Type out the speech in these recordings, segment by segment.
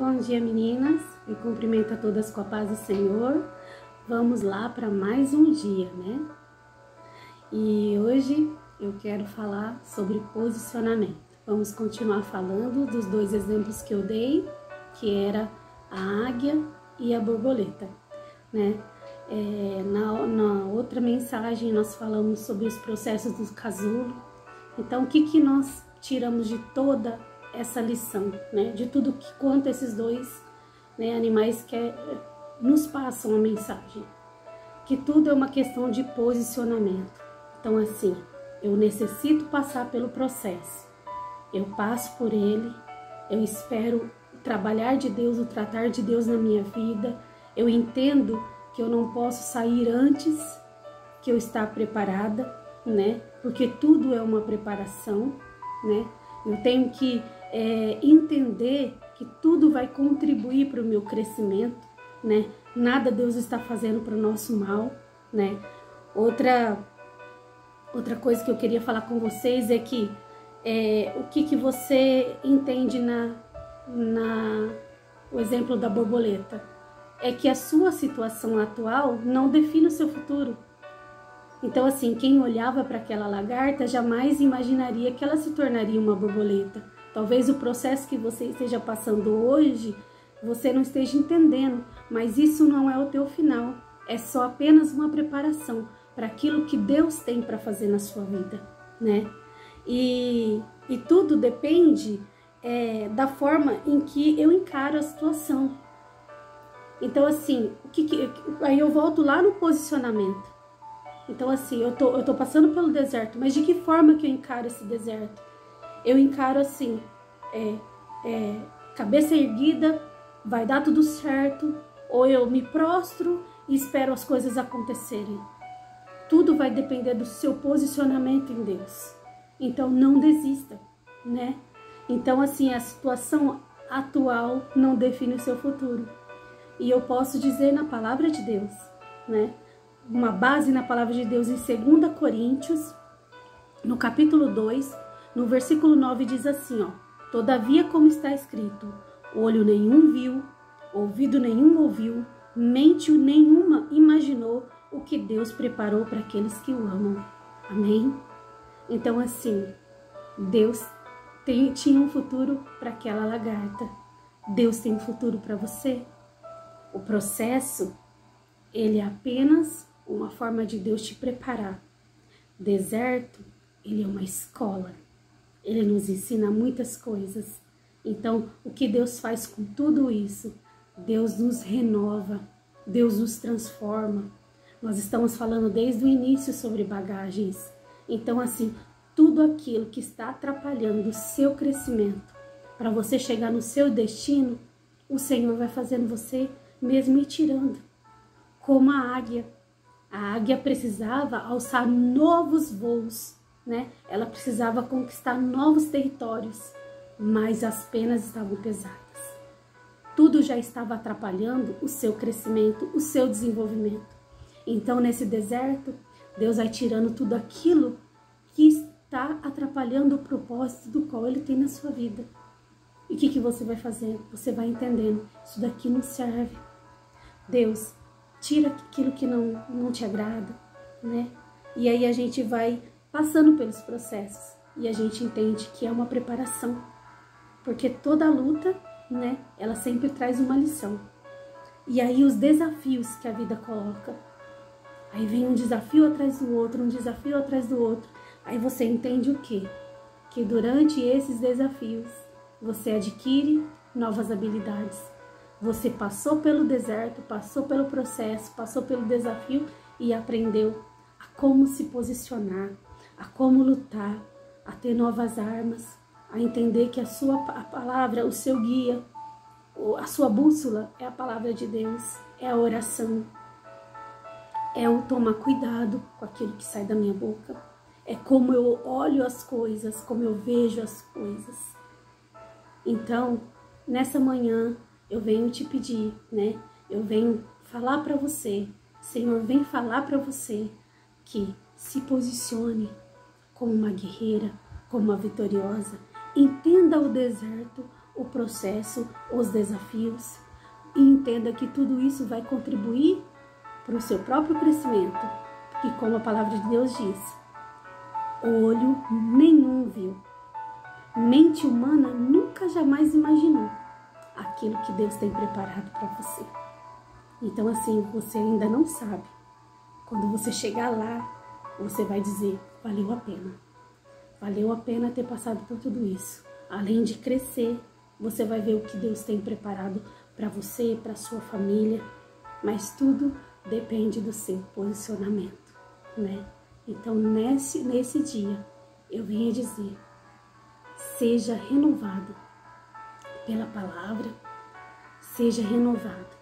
Bom dia, meninas. Eu cumprimento a todas com a paz do Senhor. Vamos lá para mais um dia, né? E hoje eu quero falar sobre posicionamento. Vamos continuar falando dos dois exemplos que eu dei, que era a águia e a borboleta, né? Na outra mensagem nós falamos sobre os processos do casulo. Então, o que nós tiramos de toda essa lição, né? De tudo que conta esses dois, né, animais que nos passam a mensagem. Que tudo é uma questão de posicionamento. Então, assim, eu necessito passar pelo processo. Eu passo por ele, eu espero o trabalhar de Deus, o tratar de Deus na minha vida. Eu entendo que eu não posso sair antes que eu estar preparada, né? Porque tudo é uma preparação, né? Eu tenho que entender que tudo vai contribuir para o meu crescimento, né? Nada Deus está fazendo para o nosso mal, né? Outra coisa que eu queria falar com vocês é que o que você entende o exemplo da borboleta é que a sua situação atual não define o seu futuro. Então, assim, quem olhava para aquela lagarta jamais imaginaria que ela se tornaria uma borboleta. Talvez o processo que você esteja passando hoje, você não esteja entendendo, mas isso não é o teu final. É só apenas uma preparação para aquilo que Deus tem para fazer na sua vida, né? E tudo depende da forma em que eu encaro a situação. Então, assim, aí eu volto lá no posicionamento. Então, assim, eu tô passando pelo deserto, mas de que forma que eu encaro esse deserto? Eu encaro assim, cabeça erguida, vai dar tudo certo, ou eu me prostro e espero as coisas acontecerem. Tudo vai depender do seu posicionamento em Deus. Então, não desista, né? Então, assim, a situação atual não define o seu futuro. E eu posso dizer na palavra de Deus, né? Uma base na palavra de Deus em 2 Coríntios, no capítulo 2, no versículo 9, diz assim, ó: todavia, como está escrito, olho nenhum viu, ouvido nenhum ouviu, mente nenhuma imaginou o que Deus preparou para aqueles que o amam. Amém? Então, assim, Deus tinha um futuro para aquela lagarta. Deus tem um futuro para você. O processo, ele é apenas uma forma de Deus te preparar. Deserto, ele é uma escola. Ele nos ensina muitas coisas. Então, o que Deus faz com tudo isso? Deus nos renova, Deus nos transforma. Nós estamos falando desde o início sobre bagagens. Então, assim, tudo aquilo que está atrapalhando o seu crescimento, para você chegar no seu destino, o Senhor vai fazendo você mesmo ir tirando. Como a águia. A águia precisava alçar novos voos, né? Ela precisava conquistar novos territórios, mas as penas estavam pesadas. Tudo já estava atrapalhando o seu crescimento, o seu desenvolvimento. Então, nesse deserto, Deus vai tirando tudo aquilo que está atrapalhando o propósito do qual Ele tem na sua vida. E o que você vai fazendo? Você vai entendendo, isso daqui não serve. Deus, tira aquilo que não te agrada, né? E aí a gente vai passando pelos processos e a gente entende que é uma preparação. Porque toda luta, né, ela sempre traz uma lição. E aí os desafios que a vida coloca. Aí vem um desafio atrás do outro, um desafio atrás do outro. Aí você entende o quê? Que durante esses desafios você adquire novas habilidades. Você passou pelo deserto, passou pelo processo, passou pelo desafio e aprendeu a como se posicionar, a como lutar, a ter novas armas, a entender que a palavra, o seu guia, a sua bússola é a palavra de Deus, é a oração, é o tomar cuidado com aquilo que sai da minha boca, é como eu olho as coisas, como eu vejo as coisas. Então, nessa manhã, eu venho te pedir, né? Eu venho falar para você, Senhor, vem falar para você que se posicione como uma guerreira, como uma vitoriosa. Entenda o deserto, o processo, os desafios, e entenda que tudo isso vai contribuir para o seu próprio crescimento. E como a palavra de Deus diz, olho nenhum viu, mente humana nunca jamais imaginou aquilo que Deus tem preparado para você. Então assim, você ainda não sabe. Quando você chegar lá, você vai dizer, valeu a pena. Valeu a pena ter passado por tudo isso. Além de crescer, você vai ver o que Deus tem preparado para você, para sua família. Mas tudo depende do seu posicionamento, né? Então, nesse dia, eu venho dizer, seja renovado pela palavra, seja renovado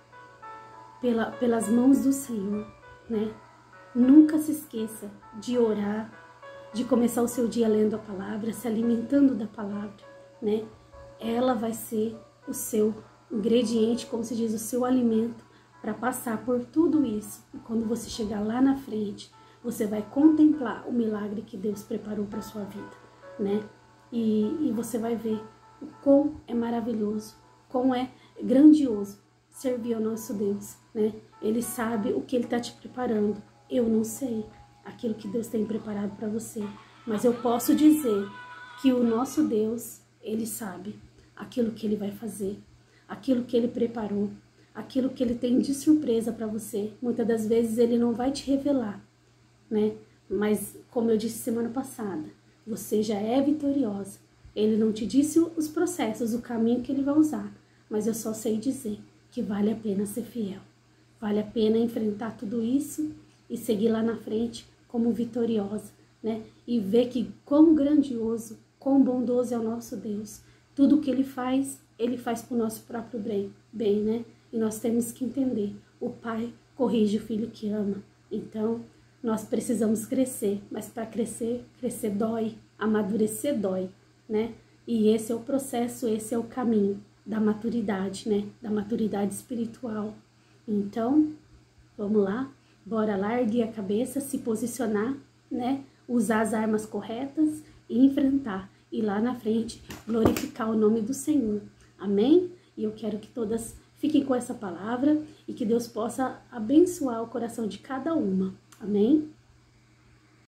pelas mãos do Senhor, né? Nunca se esqueça de orar, de começar o seu dia lendo a palavra, se alimentando da palavra, né? Ela vai ser o seu ingrediente, como se diz, o seu alimento para passar por tudo isso. E quando você chegar lá na frente, você vai contemplar o milagre que Deus preparou para sua vida, né? E você vai ver o quão é maravilhoso, quão é grandioso servir ao nosso Deus, né? Ele sabe o que Ele está te preparando. Eu não sei aquilo que Deus tem preparado para você, mas eu posso dizer que o nosso Deus, Ele sabe aquilo que Ele vai fazer, aquilo que Ele preparou, aquilo que Ele tem de surpresa para você. Muitas das vezes Ele não vai te revelar, né? Mas, como eu disse semana passada, você já é vitoriosa. Ele não te disse os processos, o caminho que Ele vai usar, mas eu só sei dizer que vale a pena ser fiel. Vale a pena enfrentar tudo isso e seguir lá na frente como vitoriosa, né? E ver que quão grandioso, quão bondoso é o nosso Deus. Tudo que Ele faz para o nosso próprio bem, né? E nós temos que entender, o Pai corrige o filho que ama. Então, nós precisamos crescer, mas para crescer dói, amadurecer dói, né? E esse é o processo, esse é o caminho da maturidade, né? Da maturidade espiritual. Então, vamos lá, bora lá, erguer a cabeça, se posicionar, né? Usar as armas corretas e enfrentar. E lá na frente, glorificar o nome do Senhor. Amém? E eu quero que todas fiquem com essa palavra e que Deus possa abençoar o coração de cada uma. Amém?